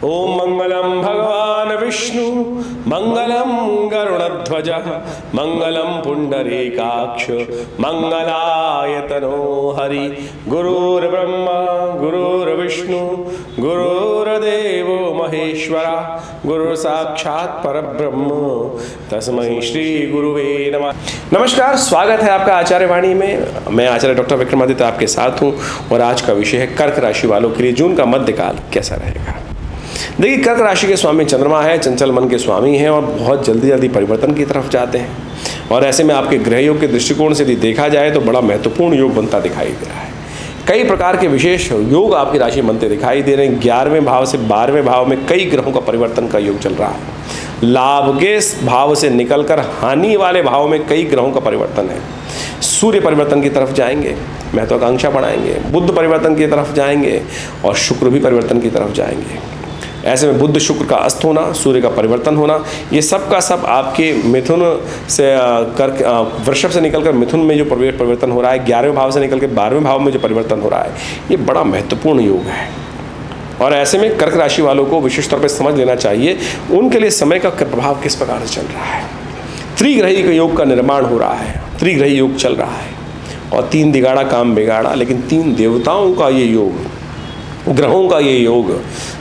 ओम मंगलम भगवान विष्णु मंगलम गरुड़ध्वज मंगलम पुंडरीकाक्ष मंगलायतनो हरि गुरुर्ब्रह्मा गुरुर्विष्णु गुरुर्देवो महेश्वरा गुरु साक्षात् परब्रह्म तस्मै श्री गुरुवे नमः। नमस्कार, स्वागत है आपका आचार्य वाणी में। मैं आचार्य डॉक्टर विक्रमादित्य आपके साथ हूं और आज का विषय है कर्क राशि वालों के लिए जून का मध्यकाल कैसा रहेगा। देखिए, कर्क राशि के स्वामी चंद्रमा है, चंचल मन के स्वामी हैं और बहुत जल्दी जल्दी परिवर्तन की तरफ जाते हैं। और ऐसे में आपके ग्रह योग के दृष्टिकोण से यदि देखा जाए तो बड़ा महत्वपूर्ण योग बनता दिखाई दे रहा है। कई प्रकार के विशेष योग आपकी राशि बनते दिखाई दे रहे हैं। 11वें भाव से 12वें भाव में कई ग्रहों का परिवर्तन का योग चल रहा है। लाभ के भाव से निकलकर हानि वाले भाव में कई ग्रहों का परिवर्तन है। सूर्य परिवर्तन की तरफ जाएंगे, महत्वाकांक्षा बढ़ाएंगे, बुध परिवर्तन की तरफ जाएंगे और शुक्र भी परिवर्तन की तरफ जाएंगे। ऐसे में बुध शुक्र का अस्त होना, सूर्य का परिवर्तन होना, ये सब का सब आपके मिथुन से वृषभ से निकलकर मिथुन में जो परिवर्तन हो रहा है, 11वें भाव से निकलकर 12वें भाव में जो परिवर्तन हो रहा है, ये बड़ा महत्वपूर्ण योग है। और ऐसे में कर्क राशि वालों को विशेष तौर पर समझ लेना चाहिए उनके लिए समय का प्रभाव किस प्रकार से चल रहा है। त्रिग्रही योग का निर्माण हो रहा है, त्रिग्रही योग चल रहा है और 3 दिगाड़ा काम बिगाड़ा, लेकिन 3 देवताओं का ये योग, ग्रहों का ये योग,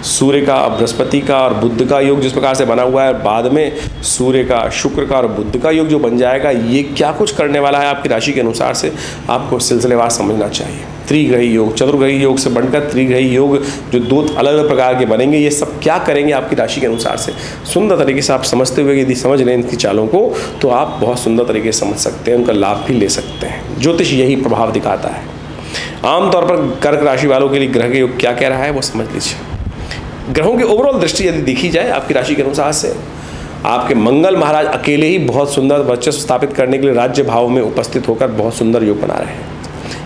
सूर्य का, बृहस्पति का और बुध का योग जिस प्रकार से बना हुआ है, बाद में सूर्य का, शुक्र का और बुध का योग जो बन जाएगा, ये क्या कुछ करने वाला है आपकी राशि के अनुसार से आपको सिलसिलेवार समझना चाहिए। त्रिग्रही योग, चतुर्ग्रही योग से बनकर त्रिग्रही योग जो 2 अलग अलग प्रकार के बनेंगे, ये सब क्या करेंगे आपकी राशि के अनुसार से सुंदर तरीके से आप समझते हुए यदि समझ लें इनकी चालों को, तो आप बहुत सुंदर तरीके से समझ सकते हैं, उनका लाभ भी ले सकते हैं। ज्योतिष यही प्रभाव दिखाता है। आमतौर पर कर्क राशि वालों के लिए ग्रह के योग क्या कह रहा है वो समझ लीजिए। ग्रहों की ओवरऑल दृष्टि यदि देखी जाए आपकी राशि के अनुसार से, आपके मंगल महाराज अकेले ही बहुत सुंदर वर्चस्व स्थापित करने के लिए राज्य भाव में उपस्थित होकर बहुत सुंदर योग बना रहे हैं।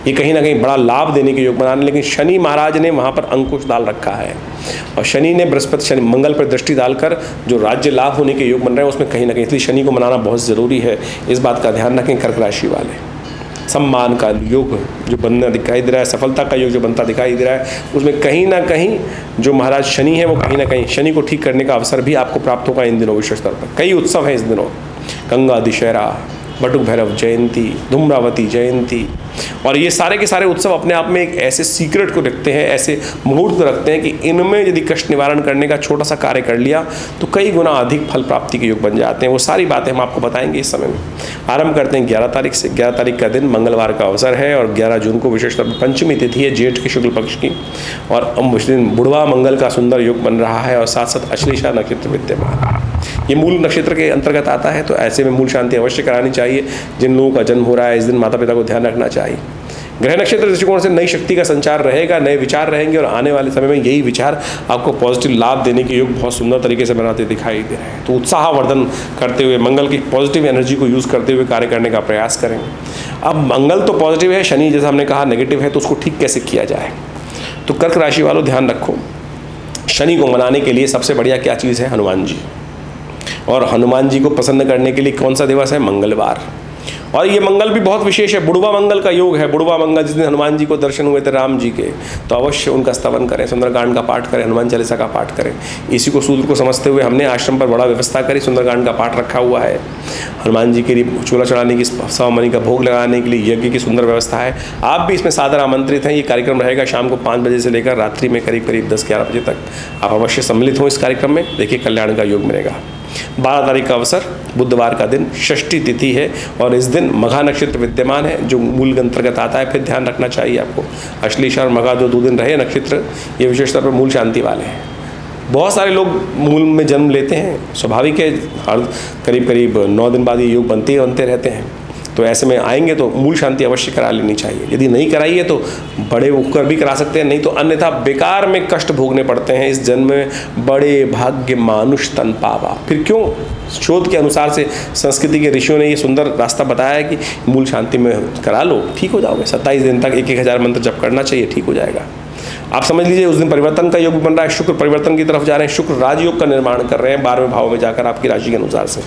ये कहीं ना कहीं बड़ा लाभ देने के योग बना रहे हैं, लेकिन शनि महाराज ने वहाँ पर अंकुश डाल रखा है और शनि ने बृहस्पति मंगल पर दृष्टि डालकर जो राज्य लाभ होने के योग बन रहे हैं उसमें कहीं ना कहीं, इसलिए शनि को मनाना बहुत ज़रूरी है। इस बात का ध्यान रखें कर्क राशि वाले। सम्मान का योग जो बनना दिखाई दे रहा है, सफलता का योग जो बनता दिखाई दे रहा है, उसमें कहीं ना कहीं जो महाराज शनि है वो कहीं ना कहीं शनि को ठीक करने का अवसर भी आपको प्राप्त होगा इन दिनों। विशेष तौर पर कई उत्सव हैं इस दिनों, गंगा दशहरा, बटुक भैरव जयंती, धूम्रावती जयंती, और ये सारे के सारे उत्सव अपने आप में एक ऐसे सीक्रेट को रखते हैं, ऐसे मुहूर्त रखते हैं कि इनमें यदि कष्ट निवारण करने का छोटा सा कार्य कर लिया तो कई गुना अधिक फल प्राप्ति के योग बन जाते हैं। वो सारी बातें हम आपको बताएंगे इस समय में। आरंभ करते हैं 11 तारीख से। 11 तारीख का दिन मंगलवार का अवसर है और 11 जून को विशेष तौर पर पंचमी तिथि है, जेठ के शुक्ल पक्ष की, और उस दिन बुढ़वा मंगल का सुंदर योग बन रहा है और साथ साथ अश्लेषा नक्षत्र विद्यमान। ये मूल नक्षत्र के अंतर्गत आता है, तो ऐसे में मूल शांति अवश्य करानी चाहिए। जिन लोगों का जन्म हो रहा है इस दिन माता पिता को ध्यान रखना चाहिए। ग्रह नक्षत्र दृष्टिकोण से नई शक्ति का संचार रहेगा, नए विचार रहेंगे और आने वाले समय में यही विचार आपको पॉजिटिव लाभ देने के योग बहुत सुंदर तरीके से बनाते दिखाई दे रहे हैं। तो उत्साहवर्धन करते हुए, मंगल की पॉजिटिव एनर्जी को यूज़ करते हुए कार्य करने का प्रयास करें। अब मंगल तो पॉजिटिव है, शनि जैसा हमने कहा नेगेटिव है, तो उसको ठीक कैसे किया जाए। तो कर्क राशि वालों ध्यान रखो, शनि को मनाने के लिए सबसे बढ़िया क्या चीज़ है? हनुमान जी। और हनुमान जी को प्रसन्न करने के लिए कौन सा दिवस है? मंगलवार। और ये मंगल भी बहुत विशेष है, बुढ़वा मंगल का योग है। बुढ़वा मंगल जिस दिन हनुमान जी को दर्शन हुए थे राम जी के, तो अवश्य उनका स्तवन करें, सुंदरकांड का पाठ करें, हनुमान चालीसा का पाठ करें। इसी को सूत्र को समझते हुए हमने आश्रम पर बड़ा व्यवस्था करी, सुंदरकांड का पाठ रखा हुआ है। हनुमान जी के लिए चूल्हा चढ़ाने की, 100 मणि का भोग लगाने के लिए यज्ञ की सुंदर व्यवस्था है। आप भी इसमें सादर आमंत्रित हैं। ये कार्यक्रम रहेगा शाम को 5 बजे से लेकर रात्रि में करीब करीब 10-11 बजे तक। आप अवश्य सम्मिलित हों इस कार्यक्रम में, देखिए कल्याण का योग मिलेगा। 12 तारीख का अवसर, बुधवार का दिन, षष्ठी तिथि है और इस दिन मघा नक्षत्र विद्यमान है जो मूल के अंतर्गत आता है। फिर ध्यान रखना चाहिए आपको, अश्लेषा और मघा जो 2 दिन रहे नक्षत्र, ये विशेष तौर पर मूल शांति वाले हैं। बहुत सारे लोग मूल में जन्म लेते हैं, स्वाभाविक है, हर करीब करीब 9 दिन बाद ये योग बनते रहते हैं। तो ऐसे में आएंगे तो मूल शांति अवश्य करा लेनी चाहिए। यदि नहीं कराई है तो बड़े होकर भी करा सकते हैं, नहीं तो अन्यथा बेकार में कष्ट भोगने पड़ते हैं इस जन्म में। बड़े भाग्य मानुष तन पावा। फिर क्यों? शोध के अनुसार से संस्कृति के ऋषियों ने ये सुंदर रास्ता बताया है कि मूल शांति में करा लो, ठीक हो जाओगे। 27 दिन तक 1-1000 मंत्र जप करना चाहिए, ठीक हो जाएगा। आप समझ लीजिए उस दिन परिवर्तन का योग बन रहा है, शुक्र परिवर्तन की तरफ जा रहे हैं, शुक्र राजयोग का निर्माण कर रहे हैं 12वें भाव में जाकर आपकी राशि के अनुसार से।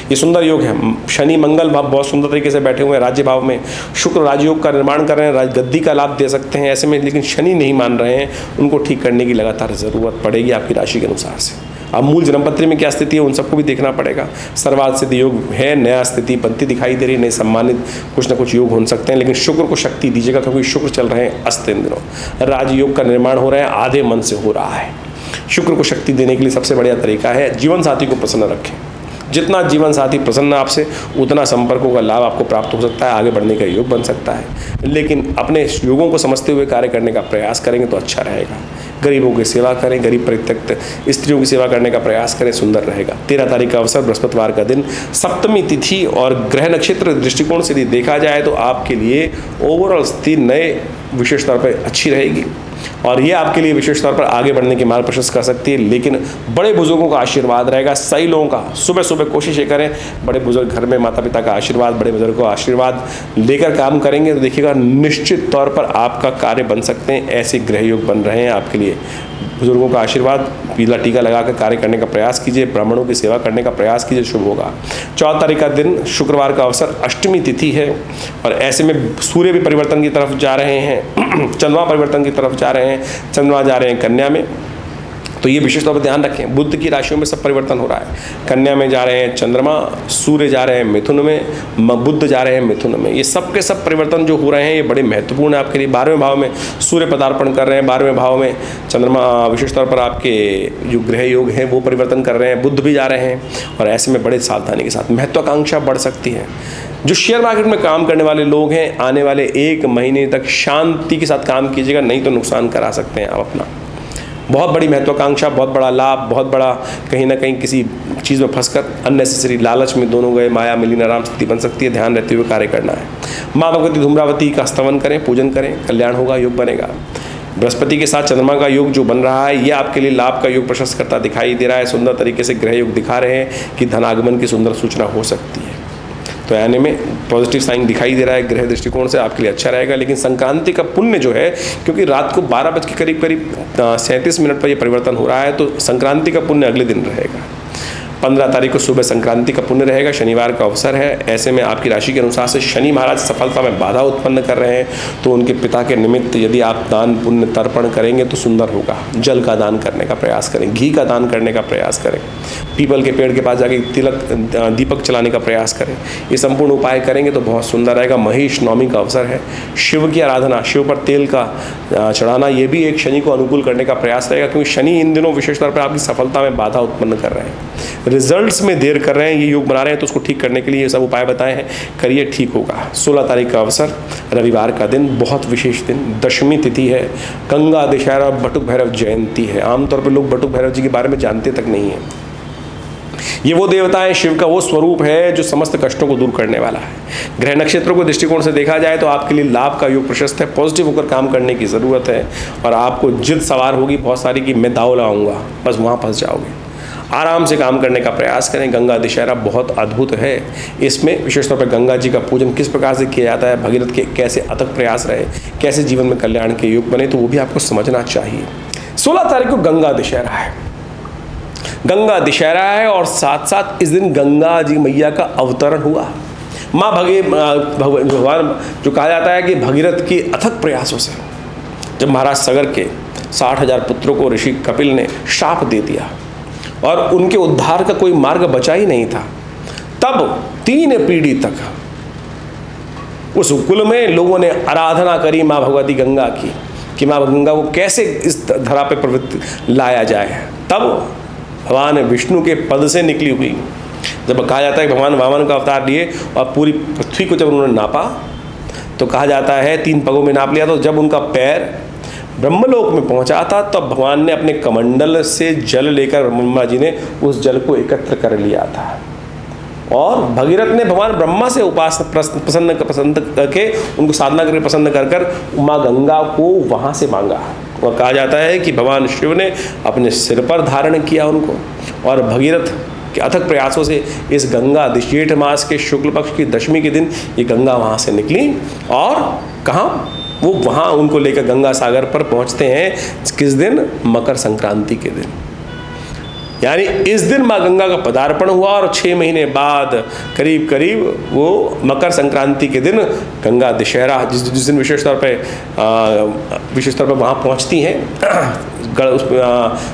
ये सुंदर योग है। शनि मंगल भाव बहुत सुंदर तरीके से बैठे हुए हैं राज्य भाव में, शुक्र राजयोग का निर्माण कर रहे हैं, गद्दी का लाभ दे सकते हैं ऐसे में, लेकिन शनि नहीं मान रहे हैं, उनको ठीक करने की लगातार ज़रूरत पड़ेगी आपकी राशि के अनुसार से। अब मूल जन्मपत्री में क्या स्थिति है उन सबको भी देखना पड़ेगा। सर्वार्थ सिद्धि योग है, नया स्थिति बनती दिखाई दे रही है, नए सम्मानित कुछ ना कुछ योग हो सकते हैं, लेकिन शुक्र को शक्ति दीजिएगा क्योंकि शुक्र चल रहे हैं अस्त इन दिनों। राजयोग का निर्माण हो रहा है, आधे मन से हो रहा है। शुक्र को शक्ति देने के लिए सबसे बढ़िया तरीका है जीवन साथी को प्रसन्न रखें। जितना जीवन साथी प्रसन्न आपसे उतना संपर्कों का लाभ आपको प्राप्त हो सकता है, आगे बढ़ने का योग बन सकता है। लेकिन अपने योगों को समझते हुए कार्य करने का प्रयास करेंगे तो अच्छा रहेगा। गरीबों की सेवा करें, गरीब परित्यक्त स्त्रियों की सेवा करने का प्रयास करें, सुंदर रहेगा। 13 तारीख का अवसर बृहस्पतिवार का दिन, सप्तमी तिथि और ग्रह नक्षत्र दृष्टिकोण से यदि देखा जाए तो आपके लिए ओवरऑल स्थिति नए विशेष तौर पर अच्छी रहेगी और ये आपके लिए विशेष तौर पर आगे बढ़ने के मार्ग प्रशस्त कर सकती है। लेकिन बड़े बुजुर्गों का आशीर्वाद रहेगा, सही लोगों का। सुबह सुबह कोशिश ये करें, बड़े बुजुर्ग घर में माता पिता का आशीर्वाद, बड़े बुजुर्गों का आशीर्वाद लेकर काम करेंगे तो देखिएगा निश्चित तौर पर आपका कार्य बन सकते हैं। ऐसे ग्रह योग बन रहे हैं आपके लिए। बुजुर्गों का आशीर्वाद, पीला टीका लगाकर कार्य करने का प्रयास कीजिए, ब्राह्मणों की सेवा करने का प्रयास कीजिए, शुभ होगा। 14 तारीख का दिन शुक्रवार का अवसर, अष्टमी तिथि है और ऐसे में सूर्य भी परिवर्तन की तरफ जा रहे हैं, चंद्रमा परिवर्तन की तरफ जा रहे हैं, चंद्रमा जा रहे हैं कन्या में, तो ये विशेष तौर पर ध्यान रखें। बुध की राशियों में सब परिवर्तन हो रहा है, कन्या में जा रहे हैं चंद्रमा, सूर्य जा रहे हैं मिथुन में, बुध जा रहे हैं मिथुन में। ये सब के सब परिवर्तन जो हो रहे हैं ये बड़े महत्वपूर्ण है आपके लिए। 12वें भाव में सूर्य पदार्पण कर रहे हैं, 12वें भाव में चंद्रमा, विशेष तौर पर आपके जो ग्रह योग हैं वो परिवर्तन कर रहे हैं, बुध भी जा रहे हैं और ऐसे में बड़े सावधानी के साथ महत्वाकांक्षा बढ़ सकती है। जो शेयर मार्केट में काम करने वाले लोग हैं आने वाले 1 महीने तक शांति के साथ काम कीजिएगा, नहीं तो नुकसान करा सकते हैं आप अपना। बहुत बड़ी महत्वाकांक्षा, बहुत बड़ा लाभ, बहुत बड़ा कहीं ना कहीं किसी चीज़ में फंसकर अननेसेसरी लालच में दोनों गए, माया मिलीन आराम स्थिति बन सकती है। ध्यान रहते हुए कार्य करना है। माँ भगवती धूम्रावती का स्तवन करें, पूजन करें, कल्याण होगा, योग बनेगा। बृहस्पति के साथ चंद्रमा का योग जो बन रहा है ये आपके लिए लाभ का योग प्रशस्त करता दिखाई दे रहा है। सुंदर तरीके से ग्रह योग दिखा रहे हैं कि धनागमन की सुंदर सूचना हो सकती है। तो यानी में पॉजिटिव साइन दिखाई दे रहा है, ग्रह दृष्टिकोण से आपके लिए अच्छा रहेगा। लेकिन संक्रांति का पुण्य जो है, क्योंकि रात को 12 बज के करीब 37 मिनट पर यह परिवर्तन हो रहा है, तो संक्रांति का पुण्य अगले दिन रहेगा। 15 तारीख को सुबह संक्रांति का पुण्य रहेगा, शनिवार का अवसर है। ऐसे में आपकी राशि के अनुसार से शनि महाराज सफलता में बाधा उत्पन्न कर रहे हैं, तो उनके पिता के निमित्त यदि आप दान पुण्य तर्पण करेंगे तो सुंदर होगा। जल का दान करने का प्रयास करें, घी का दान करने का प्रयास करें, पीपल के पेड़ के पास जाके दीपक चलाने का प्रयास करें। ये संपूर्ण उपाय करेंगे तो बहुत सुंदर रहेगा। महेश नवमी का अवसर है, शिव की आराधना, शिव पर तेल का चढ़ाना, ये भी एक शनि को अनुकूल करने का प्रयास रहेगा, क्योंकि शनि इन दिनों विशेष तौर पर आपकी सफलता में बाधा उत्पन्न कर रहे हैं, रिजल्ट्स में देर कर रहे हैं, ये योग बना रहे हैं, तो उसको ठीक करने के लिए ये सब उपाय बताए हैं, करिए, ठीक होगा। 16 तारीख का अवसर, रविवार का दिन, बहुत विशेष दिन, दशमी तिथि है, गंगा दशहरा, बटुक भैरव जयंती है। आमतौर पर लोग बटुक भैरव जी के बारे में जानते तक नहीं है। ये वो देवता है, शिव का वो स्वरूप है जो समस्त कष्टों को दूर करने वाला है। ग्रह नक्षत्रों को दृष्टिकोण से देखा जाए तो आपके लिए लाभ का योग प्रशस्त है, पॉजिटिव होकर काम करने की ज़रूरत है और आपको जिद सवार होगी बहुत सारी कि मैं दाव लगाऊंगा, बस वहाँ फंस जाओगे। आराम से काम करने का प्रयास करें। गंगा दशहरा बहुत अद्भुत है, इसमें विशेष तौर पर गंगा जी का पूजन किस प्रकार से किया जाता है, भगीरथ के कैसे अथक प्रयास रहे, कैसे जीवन में कल्याण के योग बने, तो वो भी आपको समझना चाहिए। 16 तारीख को गंगा दशहरा है, गंगा दशहरा है और साथ साथ इस दिन गंगा जी मैया का अवतरण हुआ। माँ भगवान जो कहा जाता है कि भगीरथ की अथक प्रयासों से जब महाराज सगर के 60,000 पुत्रों को ऋषि कपिल ने शाप दे दिया और उनके उद्धार का कोई मार्ग बचा ही नहीं था, तब 3 पीढ़ी तक उस कुल में लोगों ने आराधना करी माँ भगवती गंगा की कि माँ गंगा को कैसे इस धरा पे प्रवृत्ति लाया जाए। तब भगवान विष्णु के पद से निकली हुई, जब कहा जाता है कि भगवान वामन का अवतार लिए और पूरी पृथ्वी को जब उन्होंने नापा तो कहा जाता है 3 पगों में नाप लिया, तो जब उनका पैर ब्रह्मलोक में पहुंचा था तब भगवान ने अपने कमंडल से जल लेकर ब्रह्मा जी ने उस जल को एकत्र कर लिया था और भगीरथ ने भगवान ब्रह्मा से प्रसन्न करके उनको साधना करके प्रसन्न कर कर माँ गंगा को वहाँ से मांगा। और कहा जाता है कि भगवान शिव ने अपने सिर पर धारण किया उनको और भगीरथ के अथक प्रयासों से इस गंगा जेठ मास के शुक्ल पक्ष की दशमी के दिन ये गंगा वहाँ से निकली और कहाँ, वो वहाँ उनको लेकर गंगा सागर पर पहुँचते हैं। किस दिन? मकर संक्रांति के दिन। यानी इस दिन माँ गंगा का पदार्पण हुआ और 6 महीने बाद करीब करीब वो मकर संक्रांति के दिन गंगा दशहरा जिस दिन विशेष तौर पर वहाँ पहुँचती हैं,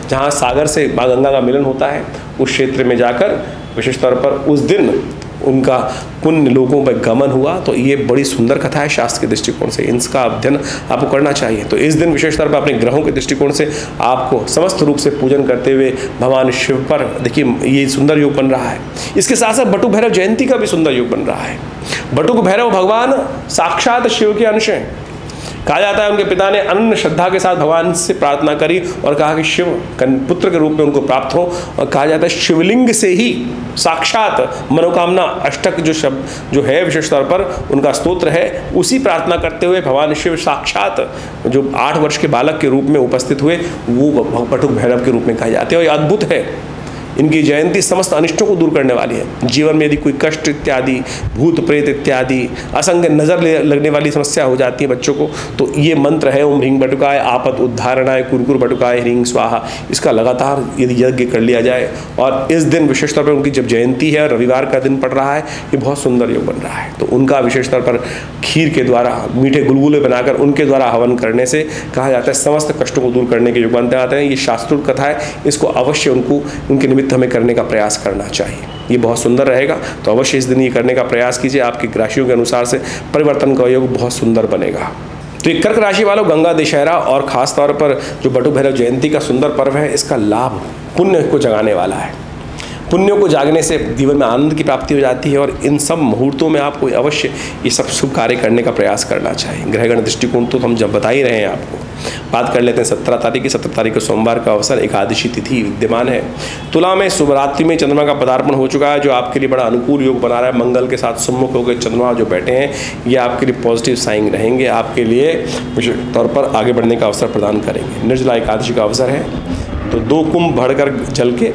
जहाँ सागर से माँ गंगा का मिलन होता है, उस क्षेत्र में जाकर विशेष तौर पर उस दिन उनका पुण्य लोगों पर गमन हुआ। तो ये बड़ी सुंदर कथा है शास्त्र के दृष्टिकोण से, इसका अध्ययन आपको करना चाहिए। तो इस दिन विशेष तौर पर अपने ग्रहों के दृष्टिकोण से आपको समस्त रूप से पूजन करते हुए भगवान शिव पर देखिए ये सुंदर योग बन रहा है। इसके साथ साथ बटुक भैरव जयंती का भी सुंदर योग बन रहा है। बटुक भैरव भगवान साक्षात शिव के अंश हैं। कहा जाता है उनके पिता ने अनन्य श्रद्धा के साथ भगवान से प्रार्थना करी और कहा कि शिव पुत्र के रूप में उनको प्राप्त हो। और कहा जाता है शिवलिंग से ही साक्षात मनोकामना अष्टक जो शब्द जो है विशेष तौर पर उनका स्तोत्र है, उसी प्रार्थना करते हुए भगवान शिव साक्षात जो 8 वर्ष के बालक के रूप में उपस्थित हुए, वो बटुक भैरव के रूप में कहे जाते हैं। और ये अद्भुत है, इनकी जयंती समस्त अनिष्टों को दूर करने वाली है। जीवन में यदि कोई कष्ट इत्यादि, भूत प्रेत इत्यादि, असंग नज़र लगने वाली समस्या हो जाती है बच्चों को, तो ये मंत्र है ओम ह्रीं बटुकाय आपत उद्धारणाय कुरकुर बटुकाय ह्रीं स्वाहा। इसका लगातार यदि यज्ञ कर लिया जाए और इस दिन विशेष तौर पर उनकी जब जयंती है, रविवार का दिन पड़ रहा है, ये बहुत सुंदर योग बन रहा है। तो उनका विशेष तौर पर खीर के द्वारा मीठे गुलगुले बनाकर उनके द्वारा हवन करने से कहा जाता है समस्त कष्टों को दूर करने के योग बनते आते हैं। ये शास्त्रोक्त कथा है, इसको अवश्य उनके निमित्त हमें करने का प्रयास करना चाहिए। ये बहुत सुंदर रहेगा। तो अवश्य इस दिन ये करने का प्रयास कीजिए, आपकी राशियों के अनुसार से परिवर्तन का योग बहुत सुंदर बनेगा। तो ये कर्क राशि वालों गंगा दशहरा और खास तौर पर जो बटुक भैरव जयंती का सुंदर पर्व है, इसका लाभ पुण्य को जगाने वाला है। पुण्यों को जागने से जीवन में आनंद की प्राप्ति हो जाती है और इन सब मुहूर्तों में आपको अवश्य ये सब शुभ कार्य करने का प्रयास करना चाहिए। ग्रहगण दृष्टिकोण तो हम जब बता ही रहे हैं आपको। बात कर लेते हैं 17 तारीख को सोमवार का अवसर, एकादशी तिथि विद्यमान है। तुला में शुभ रात्रि में चंद्रमा का पदार्पण हो चुका है, जो आपके लिए बड़ा अनुकूल योग बना रहा है। मंगल के साथ सम्मुख होकर चंद्रमा जो बैठे हैं, ये आपके लिए पॉजिटिव साइन रहेंगे, आपके लिए विशेष तौर पर आगे बढ़ने का अवसर प्रदान करेंगे। निर्जला एकादशी का अवसर है, तो 2 कुंभ भरकर जल के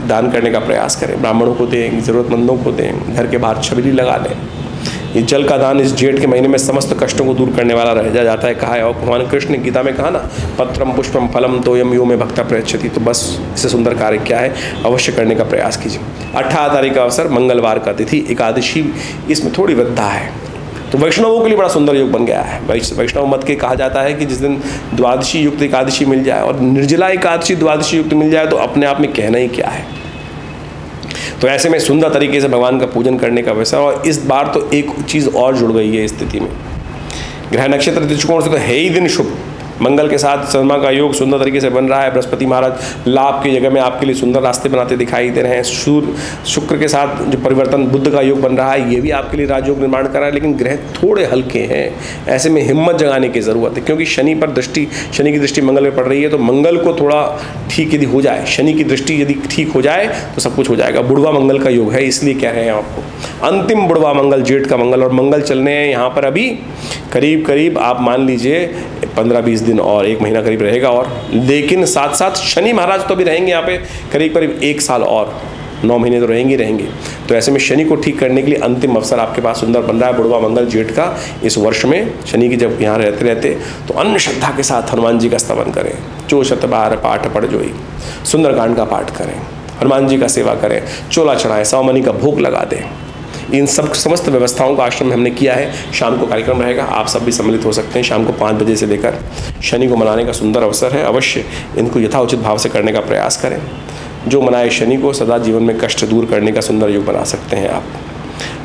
दान करने का प्रयास करें। ब्राह्मणों को दें, ज़रूरतमंदों को दें, घर के बाहर छबीली लगा दें। ये जल का दान इस जेठ के महीने में समस्त कष्टों को दूर करने वाला रह जाता है। कहा है और भगवान कृष्ण ने गीता में कहा ना, पत्रम पुष्पम फलम तोयम यो में भक्ता प्रयच्छति। तो बस इससे सुंदर कार्य क्या है, अवश्य करने का प्रयास कीजिए। 18 तारीख का अवसर, मंगलवार का तिथि, एकादशी, इसमें थोड़ी वृद्धा है, तो वैष्णवों के लिए बड़ा सुंदर योग बन गया है। वैष्णव मत के कहा जाता है कि जिस दिन द्वादशी युक्त एकादशी मिल जाए और निर्जला एकादशी द्वादशी युक्त मिल जाए, तो अपने आप में कहना ही क्या है। तो ऐसे में सुंदर तरीके से भगवान का पूजन करने का अवसर। और इस बार तो एक चीज़ और जुड़ गई है इस स्थिति में, ग्रह नक्षत्र दृष्टिकोण से तो है ही दिन शुभ। मंगल के साथ चंद्रमा का योग सुंदर तरीके से बन रहा है। बृहस्पति महाराज लाभ की जगह में आपके लिए सुंदर रास्ते बनाते दिखाई दे रहे हैं। शुक्र के साथ जो परिवर्तन बुध का योग बन रहा है, ये भी आपके लिए राजयोग निर्माण कर रहा है। लेकिन ग्रह थोड़े हल्के हैं, ऐसे में हिम्मत जगाने की ज़रूरत है, क्योंकि शनि की दृष्टि मंगल में पड़ रही है। तो मंगल को थोड़ा ठीक यदि हो जाए, शनि की दृष्टि यदि ठीक हो जाए तो सब कुछ हो जाएगा। बुढ़वा मंगल का योग है, इसलिए कह रहे हैं आपको अंतिम बुढ़वा मंगल, जेठ का मंगल। और मंगल चलने हैं यहाँ पर अभी करीब आप मान लीजिए 15-20 दिन और 1 महीना करीब रहेगा। और लेकिन साथ साथ शनि महाराज तो भी रहेंगे यहाँ पे करीब 1 साल और 9 महीने तो रहेंगे। तो ऐसे में शनि को ठीक करने के लिए अंतिम अवसर आपके पास सुंदर बन रहा है। बुढ़वा मंगल जेठ का इस वर्ष में शनि की जब यहाँ रहते तो अन्य श्रद्धा के साथ हनुमान जी का स्तवन करें। 4 पाठ पढ़ जोई, सुंदरकांड का पाठ करें, हनुमान जी का सेवा करें, चोला चढ़ाएं, 100 मनी का भोग लगा दें। इन सब समस्त व्यवस्थाओं का आश्रम में हमने किया है। शाम को कार्यक्रम रहेगा, आप सब भी सम्मिलित हो सकते हैं। शाम को 5 बजे से लेकर शनि को मनाने का सुंदर अवसर है। अवश्य इनको यथाउचित भाव से करने का प्रयास करें। जो मनाए शनि को सदा जीवन में कष्ट दूर करने का सुंदर योग बना सकते हैं आप।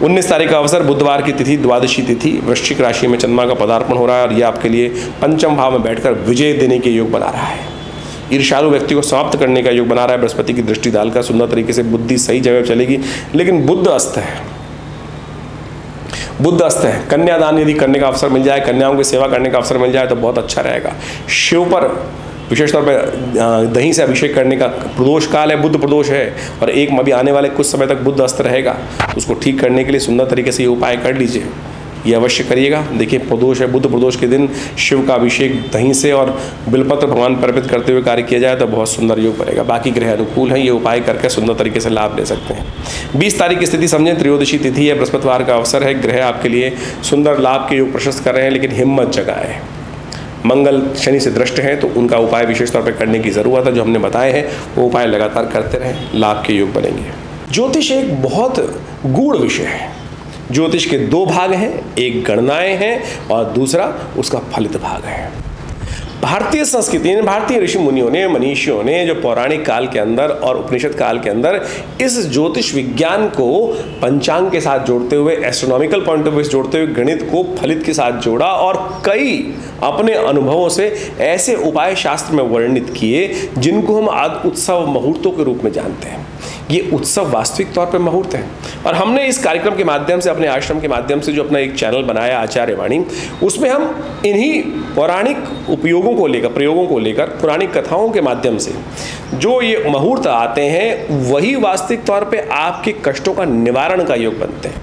19 तारीख का अवसर, बुधवार की तिथि, द्वादशी तिथि, वृश्चिक राशि में चंद्रमा का पदार्पण हो रहा है और यह आपके लिए पंचम भाव में बैठकर विजय देने के योग बना रहा है। ईर्ष्यालु व्यक्ति को समाप्त करने का योग बना रहा है। बृहस्पति की दृष्टि डालकर सुंदर तरीके से बुद्धि सही जगह चलेगी। लेकिन बुध अस्त है, कन्यादान यदि करने का अवसर मिल जाए, कन्याओं की सेवा करने का अवसर मिल जाए तो बहुत अच्छा रहेगा। शिव पर विशेष तौर पर दही से अभिषेक करने का प्रदोष काल है, बुध प्रदोष है और अभी आने वाले कुछ समय तक बुध अस्त रहेगा। उसको ठीक करने के लिए सुंदर तरीके से ये उपाय कर लीजिए। ये अवश्य करिएगा। देखिए प्रदोष है, बुध प्रदोष के दिन शिव का अभिषेक दही से और बिलपत्र भगवान पर अर्पित करते हुए कार्य किया जाए तो बहुत सुंदर योग बनेगा। बाकी ग्रह अनुकूल हैं, ये उपाय करके सुंदर तरीके से लाभ ले सकते हैं। 20 तारीख की स्थिति समझें, त्रयोदशी तिथि है, बृहस्पतिवार का अवसर है, ग्रह आपके लिए सुंदर लाभ के योग प्रशस्त कर रहे हैं, लेकिन हिम्मत जगाएं। मंगल शनि से दृष्ट हैं तो उनका उपाय विशेष तौर पर करने की ज़रूरत है। जो हमने बताए हैं वो उपाय लगातार करते रहें, लाभ के योग बनेंगे। ज्योतिष एक बहुत गूढ़ विषय है। ज्योतिष के 2 भाग हैं, एक गणनाएं हैं और दूसरा उसका फलित भाग है। भारतीय संस्कृति ने, भारतीय ऋषि मुनियों ने, मनीषियों ने जो पौराणिक काल के अंदर और उपनिषद काल के अंदर इस ज्योतिष विज्ञान को पंचांग के साथ जोड़ते हुए, एस्ट्रोनॉमिकल पॉइंट ऑफ व्यू से जोड़ते हुए गणित को फलित के साथ जोड़ा और कई अपने अनुभवों से ऐसे उपाय शास्त्र में वर्णित किए जिनको हम आज उत्सव मुहूर्तों के रूप में जानते हैं। ये उत्सव वास्तविक तौर पर मुहूर्त है और हमने इस कार्यक्रम के माध्यम से, अपने आश्रम के माध्यम से जो अपना एक चैनल बनाया आचार्य वाणी, उसमें हम इन्हीं पौराणिक उपयोगों को लेकर, प्रयोगों को लेकर, पुरानी कथाओं के माध्यम से जो ये मुहूर्त आते हैं वही वास्तविक तौर पे आपके कष्टों का निवारण का योग बनते हैं।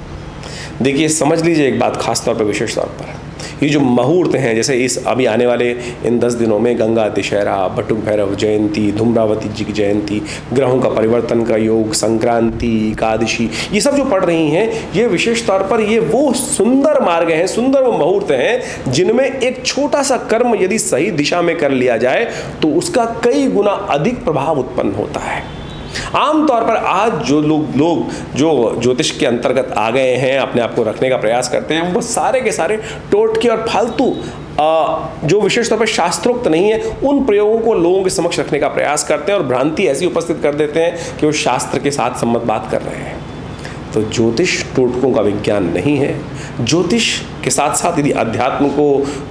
देखिए समझ लीजिए एक बात खास तौर पर, विशेष तौर पर ये जो मुहूर्त हैं, जैसे इस अभी आने वाले इन 10 दिनों में गंगा दशहरा, बटुक भैरव जयंती, धूम्रावती जी की जयंती, ग्रहों का परिवर्तन का योग, संक्रांति, एकादशी, ये सब जो पड़ रही हैं, ये विशेष तौर पर ये वो सुंदर मार्ग हैं, सुंदर वो मुहूर्त हैं जिनमें एक छोटा सा कर्म यदि सही दिशा में कर लिया जाए तो उसका कई गुना अधिक प्रभाव उत्पन्न होता है। आमतौर पर आज जो लोग जो ज्योतिष के अंतर्गत आ गए हैं, अपने आप को रखने का प्रयास करते हैं, वो सारे के सारे टोटके और फालतू जो विशेष तौर पर शास्त्रोक्त नहीं है उन प्रयोगों को लोगों के समक्ष रखने का प्रयास करते हैं और भ्रांति ऐसी उपस्थित कर देते हैं कि वो शास्त्र के साथ सम्मत बात कर रहे हैं। तो ज्योतिष टोटकों का विज्ञान नहीं है। ज्योतिष के साथ साथ यदि अध्यात्म को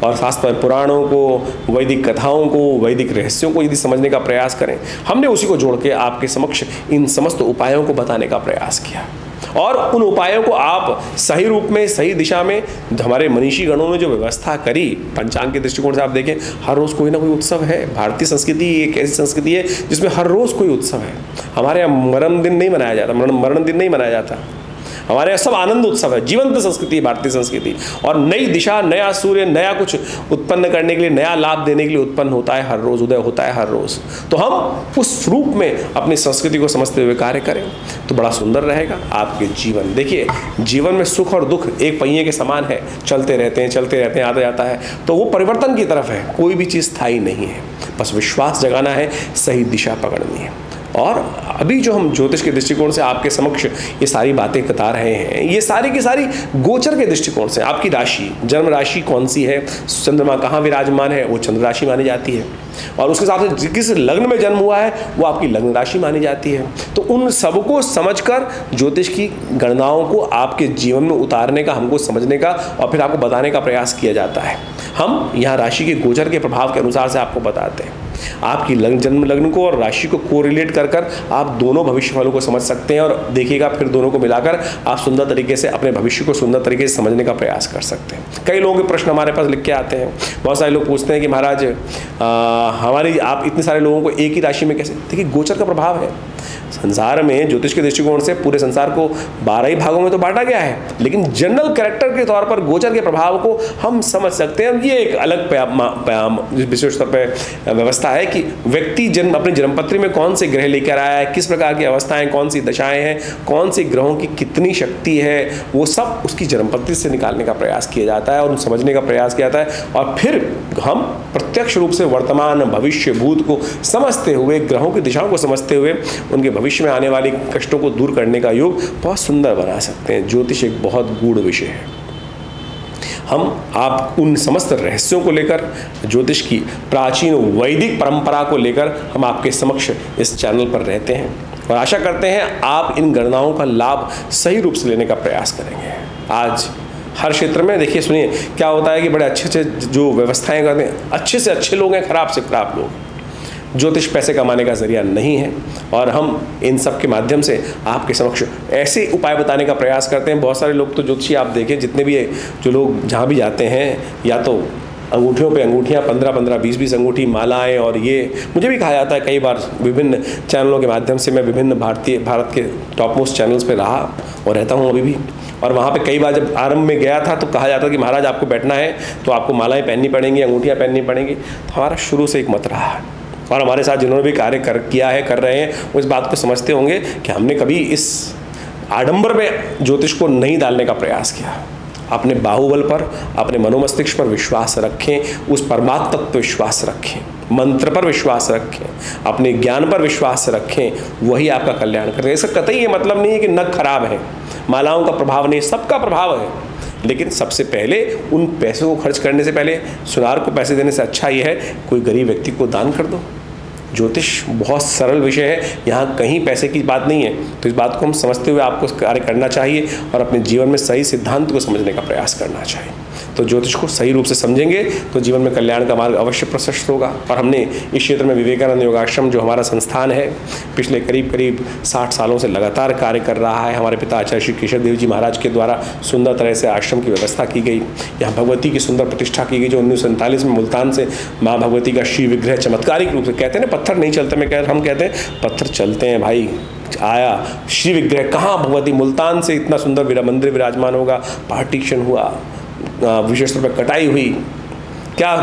और शास्त्र पुराणों को, वैदिक कथाओं को, वैदिक रहस्यों को यदि समझने का प्रयास करें, हमने उसी को जोड़ के आपके समक्ष इन समस्त उपायों को बताने का प्रयास किया और उन उपायों को आप सही रूप में, सही दिशा में, हमारे मनीषी गणों ने जो व्यवस्था करी पंचांग के दृष्टिकोण से आप देखें, हर रोज़ कोई ना कोई उत्सव है। भारतीय संस्कृति एक ऐसी संस्कृति है जिसमें हर रोज़ कोई उत्सव है। हमारे यहाँ मरण दिन नहीं मनाया जाता, मरण दिन नहीं मनाया जाता, हमारे यहाँ सब आनंद उत्सव है। जीवंत संस्कृति है भारतीय संस्कृति और नई दिशा, नया सूर्य, नया कुछ उत्पन्न करने के लिए, नया लाभ देने के लिए उत्पन्न होता है हर रोज़, उदय होता है हर रोज़। तो हम उस रूप में अपनी संस्कृति को समझते हुए कार्य करें तो बड़ा सुंदर रहेगा आपके जीवन। देखिए जीवन में सुख और दुख एक पहिए के समान है, चलते रहते हैं, आता जाता है, तो वो परिवर्तन की तरफ है। कोई भी चीज़ स्थायी नहीं है, बस विश्वास जगाना है, सही दिशा पकड़नी है। और अभी जो हम ज्योतिष के दृष्टिकोण से आपके समक्ष ये सारी बातें बता रहे हैं, ये सारी की सारी गोचर के दृष्टिकोण से, आपकी राशि, जन्म राशि कौन सी है, चंद्रमा कहाँ विराजमान है, वो चंद्र राशि मानी जाती है और उसके साथ किस लग्न में जन्म हुआ है वो आपकी लग्न राशि मानी जाती है। तो उन सबको समझकर ज्योतिष की गणनाओं को आपके जीवन में उतारने का, हमको समझने का और फिर आपको बताने का प्रयास किया जाता है। हम यहाँ राशि के गोचर के प्रभाव के अनुसार से आपको बताते हैं। आपकी जन्म लग्न को और राशि को कोरिलेट कर आप दोनों भविष्य फलों को समझ सकते हैं और देखिएगा फिर दोनों को मिलाकर आप सुंदर तरीके से अपने भविष्य को सुंदर तरीके से समझने का प्रयास कर सकते हैं। कई लोगों के प्रश्न हमारे पास लिख के आते हैं, बहुत सारे लोग पूछते हैं कि महाराज हमारी आप इतने सारे लोगों को एक ही राशि में कैसे। देखिए गोचर का प्रभाव है। संसार में ज्योतिष के दृष्टिकोण से पूरे संसार को 12 ही भागों में तो बांटा गया है, लेकिन जनरल कैरेक्टर के तौर पर गोचर के प्रभाव को हम समझ सकते हैं। ये एक अलग विशेष तौर पर व्यवस्था है कि व्यक्ति अपनी जन्मपत्री में कौन से ग्रह लेकर आया है, किस प्रकार की अवस्थाएं, कौन सी दशाएं हैं, कौन सी ग्रहों की कितनी शक्ति है, वो सब उसकी जन्मपत्री से निकालने का प्रयास किया जाता है और समझने का प्रयास किया जाता है। और फिर हम प्रत्यक्ष रूप से वर्तमान, भविष्य, भूत को समझते हुए, ग्रहों की दिशाओं को समझते हुए उनके भविष्य में आने वाली कष्टों को दूर करने का योग बहुत सुंदर बना सकते हैं। ज्योतिष एक बहुत गूढ़ विषय है। आप उन समस्त रहस्यों को लेकर, ज्योतिष की प्राचीन वैदिक परंपरा को लेकर हम आपके समक्ष इस चैनल पर रहते हैं और आशा करते हैं आप इन गणनाओं का लाभ सही रूप से लेने का प्रयास करेंगे। आज हर क्षेत्र में देखिए, सुनिए क्या होता है कि बड़े अच्छे जो व्यवस्थाएं करते हैं, अच्छे से अच्छे लोग हैं, खराब से खराब लोग। ज्योतिष पैसे कमाने का जरिया नहीं है और हम इन सब के माध्यम से आपके समक्ष ऐसे उपाय बताने का प्रयास करते हैं। बहुत सारे लोग तो ज्योतिषी आप देखें, जितने भी जो लोग जहाँ भी जाते हैं, या तो अंगूठियों पे अंगूठियाँ 15-15, 20-20 अंगूठी, मालाएं, और ये मुझे भी कहा जाता है कई बार विभिन्न चैनलों के माध्यम से। मैं विभिन्न भारत के टॉप मोस्ट चैनल्स पे रहा और रहता हूँ अभी भी, और वहाँ पे कई बार जब आरंभ में गया था तो कहा जाता कि महाराज आपको बैठना है तो आपको मालाएं पहननी पड़ेंगी, अंगूठियाँ पहननी पड़ेंगी। तो हमारा शुरू से एक मत रहा है, और हमारे साथ जिन्होंने भी कार्य किया है, कर रहे हैं, वो इस बात को समझते होंगे कि हमने कभी इस आडंबर में ज्योतिष को नहीं डालने का प्रयास किया। अपने बाहुबल पर, अपने मनोमस्तिष्क पर विश्वास रखें, उस परमात्म तत्व पर विश्वास रखें, मंत्र पर विश्वास रखें, अपने ज्ञान पर विश्वास रखें, वही आपका कल्याण करेगा। इसका कतई ये मतलब नहीं है कि नग खराब है, मालाओं का प्रभाव नहीं, सबका प्रभाव है, लेकिन सबसे पहले उन पैसों को खर्च करने से पहले, सुनार को पैसे देने से अच्छा ये है कोई गरीब व्यक्ति को दान कर दो। ज्योतिष बहुत सरल विषय है, यहाँ कहीं पैसे की बात नहीं है। तो इस बात को हम समझते हुए आपको कार्य करना चाहिए और अपने जीवन में सही सिद्धांत को समझने का प्रयास करना चाहिए। तो ज्योतिष को सही रूप से समझेंगे तो जीवन में कल्याण का मार्ग अवश्य प्रशस्त होगा। और हमने इस क्षेत्र में विवेकानंद योगाश्रम जो हमारा संस्थान है, पिछले करीब 60 सालों से लगातार कार्य कर रहा है। हमारे पिता आचार्य श्री केशव देव जी महाराज के द्वारा सुंदर तरह से आश्रम की व्यवस्था की गई। यहाँ भगवती की सुंदर प्रतिष्ठा की गई, जो 1947 में मुल्तान से माँ भगवती का श्री विग्रह चमत्कारिक रूप से, कहते हैं ना पत्थर नहीं चलते, हम कहते हैं पत्थर चलते हैं भाई, आया श्री विग्रह। कहाँ भगवती मुल्तान से इतना सुंदर मंदिर विराजमान होगा, पार्टीशन हुआ, विशेष तौर पर कटाई हुई, क्या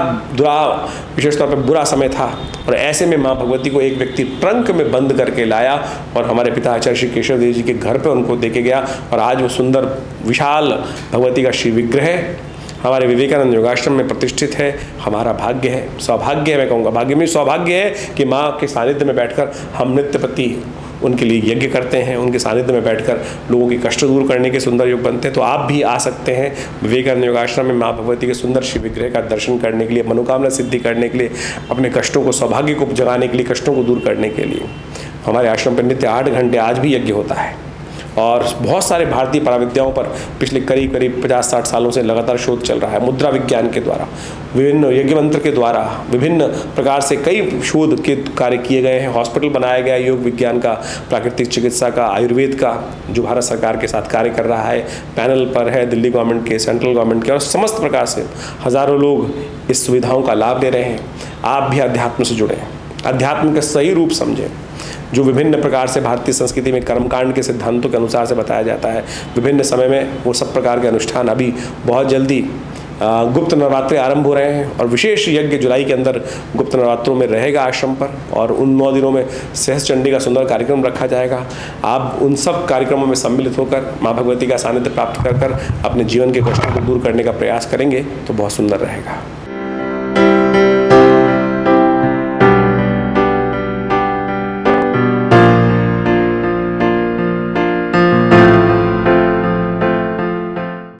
विशेष तौर पर बुरा समय था, और ऐसे में माँ भगवती को एक व्यक्ति ट्रंक में बंद करके लाया और हमारे पिता आचार्य श्री केशव देव जी के घर पे उनको देके गया। और आज वो सुंदर विशाल भगवती का श्री विग्रह हमारे विवेकानंद योगाश्रम में प्रतिष्ठित है। हमारा भाग्य है, सौभाग्य है, मैं कहूँगा भाग्य में सौभाग्य है कि माँ के सानिध्य में बैठकर हम नित्य प्रति उनके लिए यज्ञ करते हैं, उनके सानिध्य में बैठकर लोगों के कष्ट दूर करने के सुंदर योग बनते हैं। तो आप भी आ सकते हैं विवेकानंद योगाश्रम में माँ भगवती के सुंदर शिव विग्रह का दर्शन करने के लिए, मनोकामना सिद्धि करने के लिए, अपने कष्टों को, सौभाग्य को जगाने के लिए, कष्टों को दूर करने के लिए। हमारे आश्रम पर नित्य 8 घंटे आज भी यज्ञ होता है, और बहुत सारे भारतीय पराविद्याओं पर पिछले करीब 50-60 सालों से लगातार शोध चल रहा है। मुद्रा विज्ञान के द्वारा, विभिन्न यज्ञ मंत्र के द्वारा, विभिन्न प्रकार से कई शोध के कार्य किए गए हैं। हॉस्पिटल बनाया गया योग विज्ञान का, प्राकृतिक चिकित्सा का, आयुर्वेद का, जो भारत सरकार के साथ कार्य कर रहा है, पैनल पर है दिल्ली गवर्नमेंट के, सेंट्रल गवर्नमेंट के, और समस्त प्रकार से हज़ारों लोग इस सुविधाओं का लाभ ले रहे हैं। आप भी अध्यात्म से जुड़ें, अध्यात्म का सही रूप समझें, जो विभिन्न प्रकार से भारतीय संस्कृति में कर्मकांड के सिद्धांतों के अनुसार से बताया जाता है। विभिन्न समय में वो सब प्रकार के अनुष्ठान, अभी बहुत जल्दी गुप्त नवरात्रि आरंभ हो रहे हैं, और विशेष यज्ञ जुलाई के अंदर गुप्त नवरात्रों में रहेगा आश्रम पर, और उन 9 दिनों में सहस्त्र चंडी का सुंदर कार्यक्रम रखा जाएगा। आप उन सब कार्यक्रमों में सम्मिलित होकर माँ भगवती का सानिध्य प्राप्त कर अपने जीवन के कष्टों को दूर करने का प्रयास करेंगे तो बहुत सुंदर रहेगा।